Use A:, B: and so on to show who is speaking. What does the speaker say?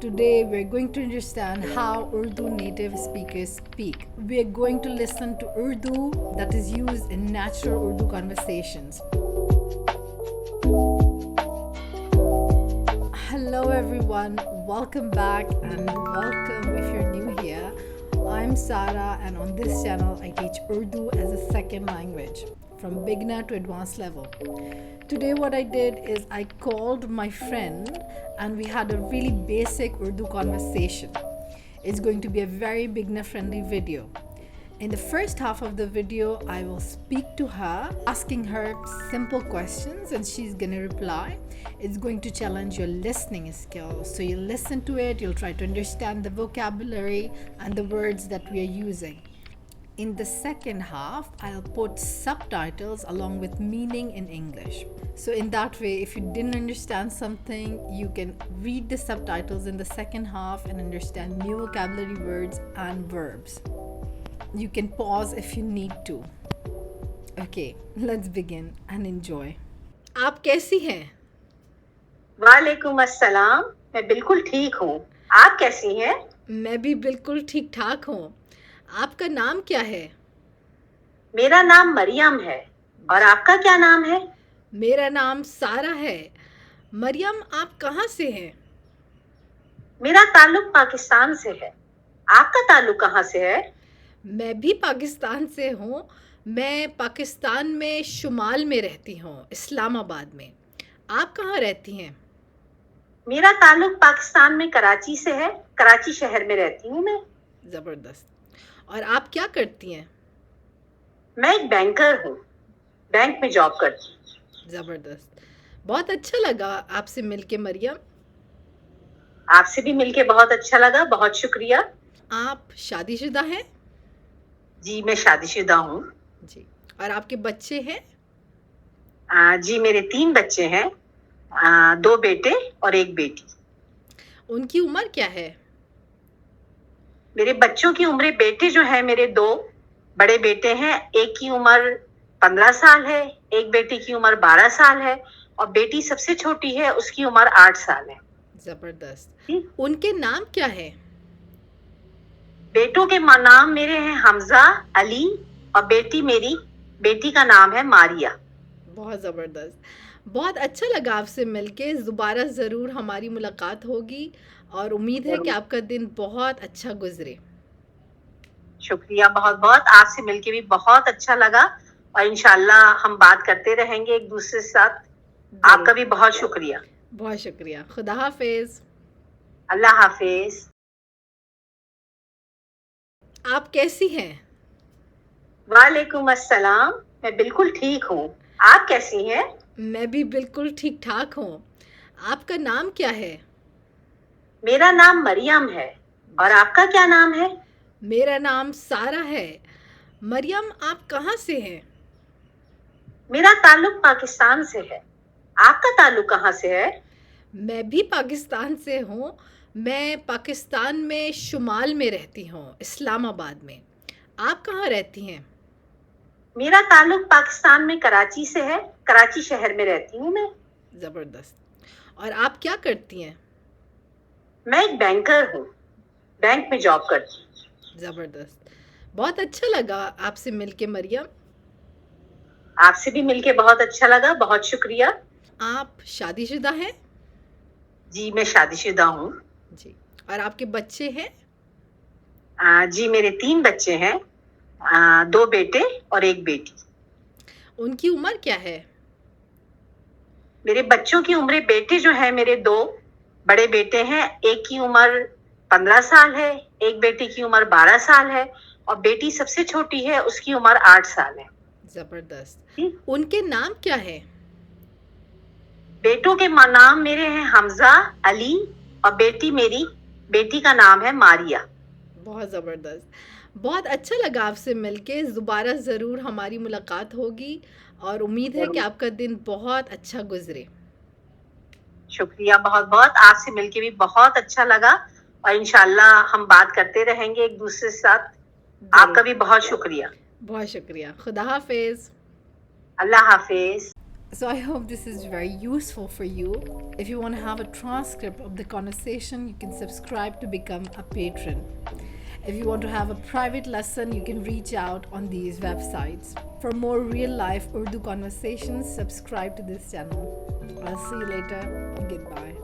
A: Today we're going to understand how Urdu native speakers speak. We're going to listen to Urdu that is used in natural Urdu conversations. Hello everyone, welcome back and welcome if you're new here. I'm Sara and on this channel I teach Urdu as a second language from beginner to advanced level. Today what I did is I called my friend and we had a really basic Urdu conversation. It's going to be a very beginner friendly video. In the first half of the video, I will speak to her, asking her simple questions and she's gonna reply. It's going to challenge your listening skills. So you'll listen to it, you'll try to understand the vocabulary and the words that we are using. In the second half, I'll put subtitles along with meaning in English. So in that way, if you didn't understand something, you can read the subtitles in the second half and understand new vocabulary words and verbs. You can pause if you need to. Okay, let's begin and enjoy. आप कैसी हैं?
B: वालेकुम अस्सलाम। मैं बिल्कुल ठीक हूँ। आप कैसी हैं?
A: मैं भी बिल्कुल ठीक ठाक हूँ। आपका नाम क्या है?
B: मेरा नाम मरियम है। और आपका क्या नाम है?
A: मेरा नाम सारा है। मरियम, आप कहाँ से हैं?
B: मेरा ताल्लुक पाकिस्तान से है। आपका ताल्लुक कहाँ से है?
A: मैं भी पाकिस्तान से हूँ। मैं पाकिस्तान में शुमाल में रहती हूँ, इस्लामाबाद में। आप कहाँ रहती हैं?
B: मेरा ताल्लुक पाकिस्तान में कराची से है। कराची शहर में रहती हूँ मैं।
A: ज़बरदस्त। और आप क्या करती हैं?
B: मैं एक बैंकर हूँ। बैंक में जॉब करती हूँ।
A: ज़बरदस्त। बहुत अच्छा लगा आपसे मिलके मरियम।
B: आपसे भी मिलके बहुत अच्छा लगा। बहुत शुक्रिया।
A: आप शादीशुदा हैं?
B: जी, मैं शादीशुदा हूँ।
A: जी। और आपके बच्चे हैं?
B: जी, मेरे 3 बच्चे हैं। 2 बेटे और 1 बेटी।
A: उनकी उम्र क्या है?
B: मेरे बच्चों की उम्र, बेटे जो है मेरे 2 बड़े बेटे हैं। एक की उम्र 15 साल है, एक बेटी की उम्र 12 साल है और बेटी सबसे छोटी है, उसकी उम्र 8 साल है।
A: जबरदस्त। उनके नाम क्या है?
B: बेटों के नाम मेरे हैं हमजा, अली और बेटी का नाम है मारिया।
A: बहुत ज़बरदस्त। बहुत अच्छा लगा आपसे मिलके। दोबारा ज़रूर हमारी मुलाकात होगी और उम्मीद है कि आपका दिन बहुत अच्छा गुजरे।
B: शुक्रिया बहुत बहुत। आपसे मिलके भी बहुत अच्छा लगा और इंशाल्लाह हम बात करते रहेंगे एक दूसरे के साथ। आपका भी बहुत शुक्रिया।
A: बहुत शुक्रिया। खुदा हाफिज।
B: अल्लाह हाफिज।
A: आप कैसी हैं?
B: वालेकुम अस्सलाम। मैं बिल्कुल ठीक हूँ। आप कैसी हैं?
A: मैं भी बिल्कुल ठीक ठाक हूँ। आपका नाम क्या है?
B: मेरा नाम मरियम है। और आपका क्या नाम है?
A: मेरा नाम सारा है। मरियम, आप कहाँ से हैं?
B: मेरा ताल्लुक पाकिस्तान से है। आपका ताल्लुक कहाँ से है?
A: मैं भी पाकिस्तान से हूँ। मैं पाकिस्तान में शुमाल में रहती हूँ, इस्लामाबाद में। आप कहाँ रहती हैं?
B: मेरा ताल्लुक पाकिस्तान में कराची से है। कराची शहर में रहती हूँ मैं।
A: ज़बरदस्त। और आप क्या करती हैं?
B: मैं एक बैंकर हूँ। बैंक में जॉब करती हूँ।
A: ज़बरदस्त। बहुत अच्छा लगा आपसे मिलके मरियम।
B: आपसे भी मिलके बहुत अच्छा लगा। बहुत शुक्रिया।
A: आप शादीशुदा हैं?
B: जी, मैं शादीशुदा हूँ।
A: जी। और आपके बच्चे हैं?
B: जी, मेरे 3 बच्चे हैं। 2 बेटे और 1 बेटी।
A: उनकी उम्र क्या है?
B: मेरे बच्चों की उम्र, बेटे जो है मेरे 2 बड़े बेटे हैं। एक की उम्र 15 साल है, एक बेटी की उम्र 12 साल है और बेटी सबसे छोटी है, उसकी उम्र 8 साल है।
A: ज़बरदस्त। उनके नाम क्या है?
B: बेटों के नाम मेरे हैं हमजा, अली और बेटी का नाम है मारिया।
A: बहुत ज़बरदस्त। बहुत अच्छा लगा आपसे मिलके। दोबारा ज़रूर हमारी मुलाकात होगी और उम्मीद है कि आपका दिन बहुत अच्छा गुजरे।
B: शुक्रिया बहुत बहुत। आपसे मिलके भी बहुत अच्छा लगा और इंशाल्लाह हम बात करते रहेंगे एक दूसरे के साथ। आपका भी बहुत शुक्रिया।
A: बहुत शुक्रिया। खुदा हाफिज।
B: अल्लाह हाफिज।
A: So I hope this is very useful for you. If you want to have a transcript of the conversation, you can subscribe to become a patron. If you want to have a private lesson, you can reach out on these websites. For more real life Urdu conversations, subscribe to this channel. I'll see you later. Goodbye.